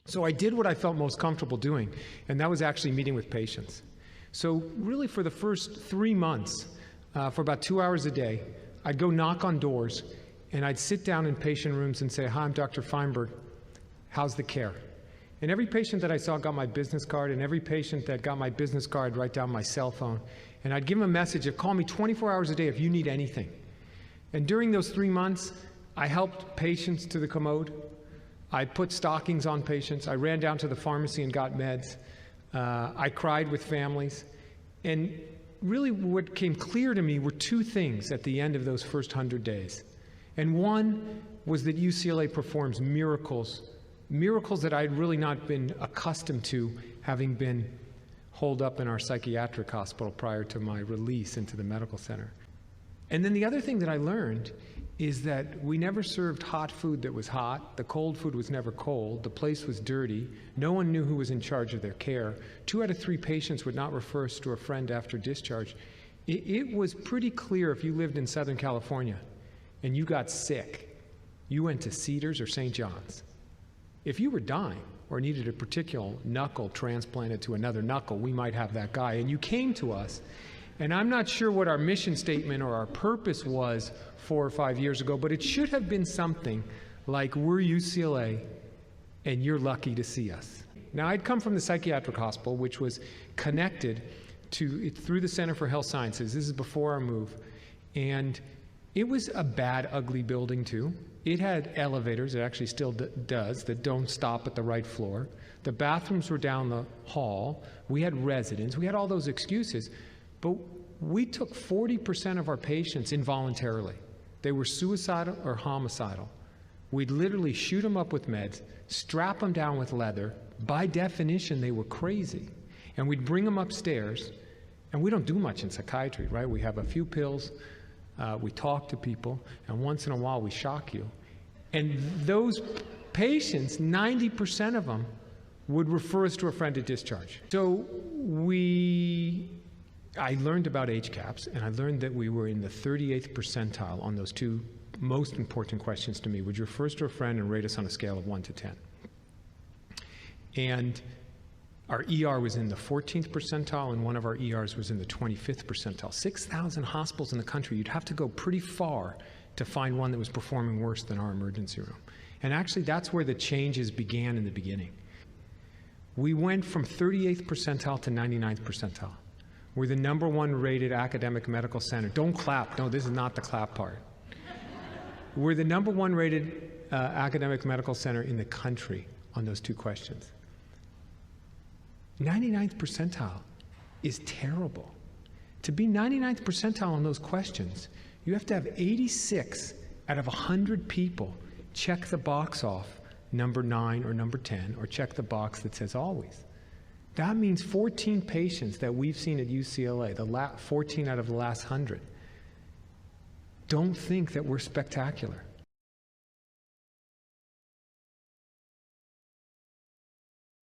So I did what I felt most comfortable doing, and that was actually meeting with patients. So really for the first 3 months, for about 2 hours a day, I'd go knock on doors, and I'd sit down in patient rooms and say, "Hi, I'm Dr. Feinberg. How's the care?" And every patient that I saw got my business card, and every patient that got my business card, I'd write down my cell phone. And I'd give them a message of, "Call me 24 hours a day if you need anything." And during those 3 months, I helped patients to the commode. I put stockings on patients. I ran down to the pharmacy and got meds. I cried with families. And really what came clear to me were two things at the end of those first 100 days. And one was that UCLA performs miracles that I'd really not been accustomed to, having been holed up in our psychiatric hospital prior to my release into the medical center. And then the other thing that I learned is that we never served hot food that was hot, the cold food was never cold, the place was dirty, no one knew who was in charge of their care. 2 out of 3 patients would not refer us to a friend after discharge. It was pretty clear if you lived in Southern California and you got sick, you went to Cedars or St. John's. If you were dying or needed a particular knuckle transplanted to another knuckle, we might have that guy. And you came to us, and I'm not sure what our mission statement or our purpose was 4 or 5 years ago, but it should have been something like, "We're UCLA, and you're lucky to see us." Now, I'd come from the psychiatric hospital, which was connected through the Center for Health Sciences. This is before our move. And it was a bad, ugly building, too. It had elevators, it actually still does, that don't stop at the right floor. The bathrooms were down the hall. We had residents. We had all those excuses. But we took 40% of our patients involuntarily. They were suicidal or homicidal. We'd literally shoot them up with meds, strap them down with leather. By definition, they were crazy. And we'd bring them upstairs, and we don't do much in psychiatry, right? We have a few pills, we talk to people, and once in a while we shock you. And those patients, 90% of them, would refer us to a friend at discharge. So I learned about HCAHPS, and I learned that we were in the 38th percentile on those 2 most important questions to me. Would you refer us to a friend and rate us on a scale of 1 to 10? And our ER was in the 14th percentile, and one of our ERs was in the 25th percentile. 6,000 hospitals in the country, you'd have to go pretty far to find one that was performing worse than our emergency room. And actually, that's where the changes began in the beginning. We went from 38th percentile to 99th percentile. We're the #1 rated academic medical center. Don't clap. No, this is not the clap part. We're the #1 rated academic medical center in the country on those 2 questions. 99th percentile is terrible. To be 99th percentile on those questions, you have to have 86 out of 100 people check the box off number 9 or number 10, or check the box that says always. That means 14 patients that we've seen at UCLA, 14 out of the last 100, don't think that we're spectacular.